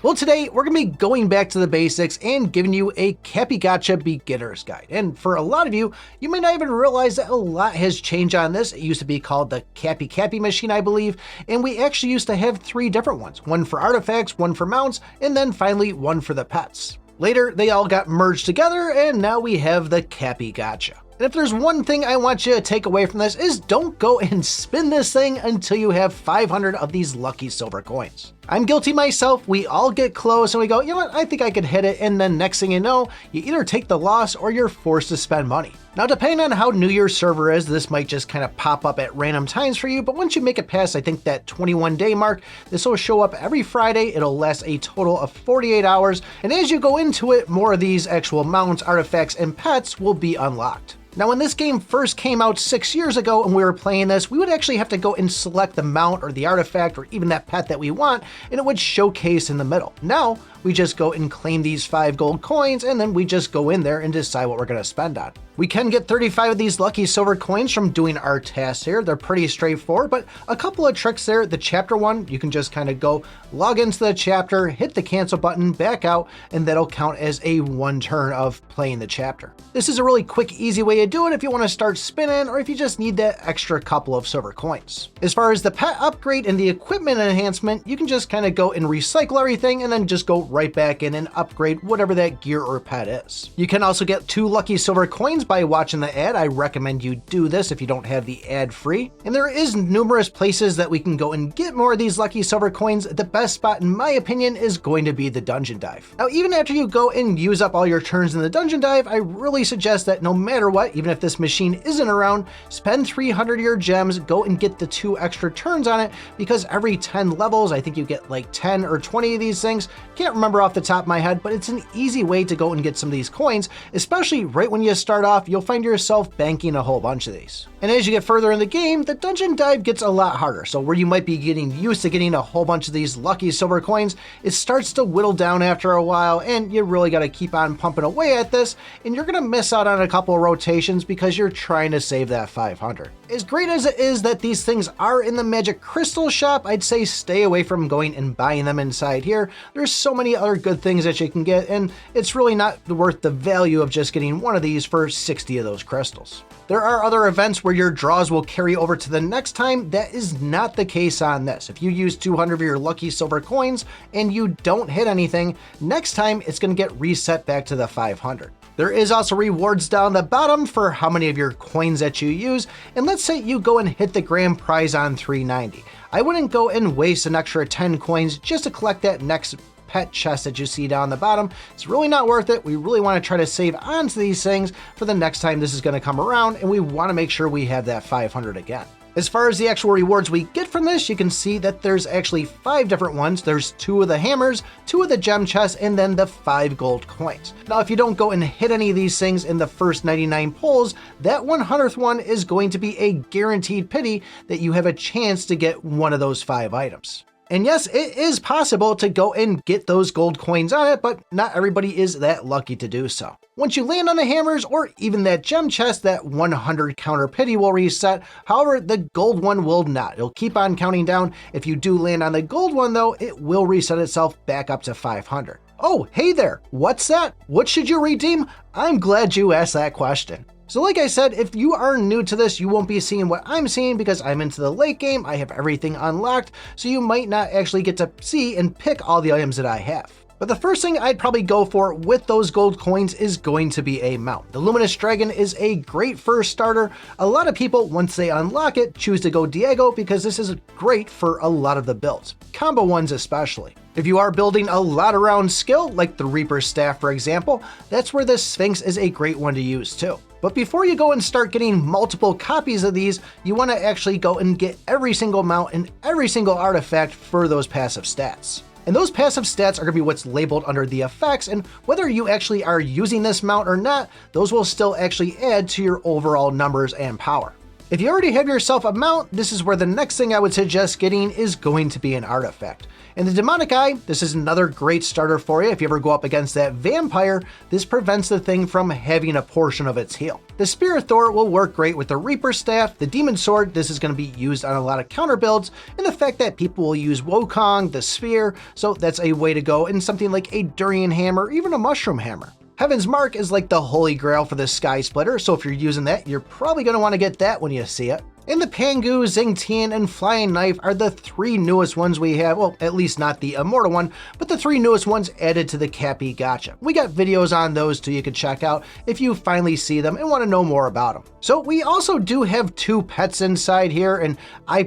Well, today we're going to be going back to the basics and giving you a CAPY GACHA beginner's guide. And for a lot of you, you may not even realize that a lot has changed on this. It used to be called the CAPY machine, I believe, and we actually used to have 3 different ones. One for artifacts, one for mounts, and then finally one for the pets. Later, they all got merged together, and now we have the CAPY GACHA. And if there's one thing I want you to take away from this is don't go and spin this thing until you have 500 of these lucky silver coins. I'm guilty myself. We all get close and we go, you know what, I think I could hit it. And then next thing you know, you either take the loss or you're forced to spend money. Now, depending on how new your server is, this might just kind of pop up at random times for you. But once you make it past, I think that 21-day mark, this will show up every Friday. It'll last a total of 48 hours. And as you go into it, more of these actual mounts, artifacts, and pets will be unlocked. Now, when this game first came out 6 years ago and we were playing this, we would actually have to go and select the mount or the artifact or even that pet that we want, and it would showcase in the middle. Now, we just go and claim these 5 gold coins, and then we just go in there and decide what we're going to spend on. We can get 35 of these lucky silver coins from doing our tasks here. They're pretty straightforward, but a couple of tricks there. The chapter one, you can just kind of go log into the chapter, hit the cancel button, back out, and that'll count as a 1 turn of playing the chapter. This is a really quick, easy way to do it if you want to start spinning or if you just need that extra couple of silver coins. As far as the pet upgrade and the equipment enhancement, you can just kind of go and recycle everything and then just go right back in and upgrade whatever that gear or pet is. You can also get 2 lucky silver coins by watching the ad. I recommend you do this if you don't have the ad free. And there is numerous places that we can go and get more of these lucky silver coins. The best spot in my opinion is going to be the dungeon dive. Now, even after you go and use up all your turns in the dungeon dive, I really suggest that no matter what, even if this machine isn't around, spend 300 of your gems, go and get the 2 extra turns on it, because every 10 levels, I think you get like 10 or 20 of these things. Can't remember off the top of my head, but it's an easy way to go and get some of these coins, especially right when you start off. You'll find yourself banking a whole bunch of these. And as you get further in the game, the dungeon dive gets a lot harder. So where you might be getting used to getting a whole bunch of these lucky silver coins, it starts to whittle down after a while, and you really got to keep on pumping away at this, and you're going to miss out on a couple of rotations because you're trying to save that 500. As great as it is that these things are in the magic crystal shop, I'd say stay away from going and buying them inside here. There's so many other good things that you can get, and it's really not worth the value of just getting one of these for 60 of those crystals. There are other events where your draws will carry over to the next time. That is not the case on this. If you use 200 of your lucky silver coins and you don't hit anything, next time it's going to get reset back to the 500. There is also rewards down the bottom for how many of your coins that you use. And let's say you go and hit the grand prize on 390. I wouldn't go and waste an extra 10 coins just to collect that next pet chest that you see down the bottom. It's really not worth it. We really want to try to save onto these things for the next time this is going to come around, and we want to make sure we have that 500 again. As far as the actual rewards we get from this, you can see that there's actually 5 different ones. There's 2 of the hammers, 2 of the gem chests, and then the 5 gold coins. Now, if you don't go and hit any of these things in the first 99 pulls, that 100th one is going to be a guaranteed pity that you have a chance to get one of those 5 items. And yes, it is possible to go and get those gold coins on it, but not everybody is that lucky to do so. Once you land on the hammers or even that gem chest, that 100 counter pity will reset. However, the gold one will not. It'll keep on counting down. If you do land on the gold one though, it will reset itself back up to 500. Oh, hey there, what's that? What should you redeem? I'm glad you asked that question. So like I said, if you are new to this, you won't be seeing what I'm seeing because I'm into the late game. I have everything unlocked, so you might not actually get to see and pick all the items that I have. But the first thing I'd probably go for with those gold coins is going to be a mount. The Luminous Dragon is a great first starter. A lot of people, once they unlock it, choose to go Diego because this is great for a lot of the builds, combo ones especially. If you are building a lot around skill, like the Reaper's Staff for example, that's where the Sphinx is a great one to use too. But before you go and start getting multiple copies of these, you want to actually go and get every single mount and every single artifact for those passive stats. And those passive stats are going to be what's labeled under the effects, and whether you actually are using this mount or not, those will still actually add to your overall numbers and power. If you already have yourself a mount, this is where the next thing I would suggest getting is going to be an artifact. In the Demonic Eye, this is another great starter for you. If you ever go up against that vampire, this prevents the thing from having a portion of its heal. The Spear of Thor will work great with the Reaper Staff, the Demon Sword, this is going to be used on a lot of counter builds, and the fact that people will use Wukong, the Sphere, so that's a way to go, and something like a Durian Hammer, even a Mushroom Hammer. Heaven's Mark is like the holy grail for the Sky Splitter, so if you're using that, you're probably going to want to get that when you see it. And the Pangu, Xingtian, and Flying Knife are the 3 newest ones we have, well, at least not the Immortal one, but the 3 newest ones added to the CAPY GACHA. We got videos on those too you can check out if you finally see them and want to know more about them. So we also do have 2 pets inside here, and I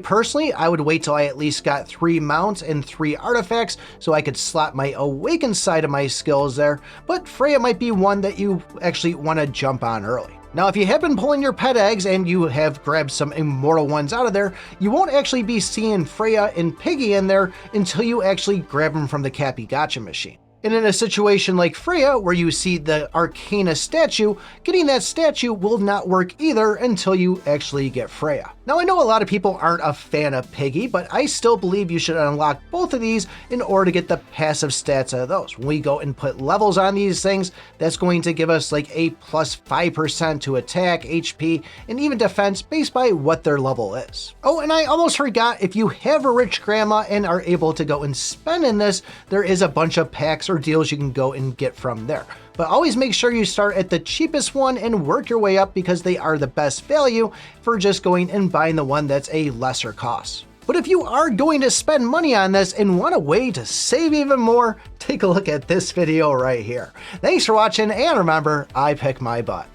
would wait till I at least got 3 mounts and 3 artifacts so I could slot my Awakened side of my skills there, but Freya might be one that you actually want to jump on early. Now, if you have been pulling your pet eggs and you have grabbed some Immortal ones out of there, you won't actually be seeing Freya and Piggy in there until you actually grab them from the CAPY GACHA machine. And in a situation like Freya, where you see the Arcana statue, getting that statue will not work either until you actually get Freya. Now, I know a lot of people aren't a fan of Piggy, but I still believe you should unlock both of these in order to get the passive stats out of those. When we go and put levels on these things, that's going to give us like a plus 5% to attack, HP, and even defense based by what their level is. Oh, and I almost forgot, if you have a rich grandma and are able to go and spend in this, there is a bunch of packs or deals you can go and get from there. But always make sure you start at the cheapest one and work your way up because they are the best value for just going and buying the one that's a lesser cost. But if you are going to spend money on this and want a way to save even more, take a look at this video right here. Thanks for watching, and remember, I pick my butt.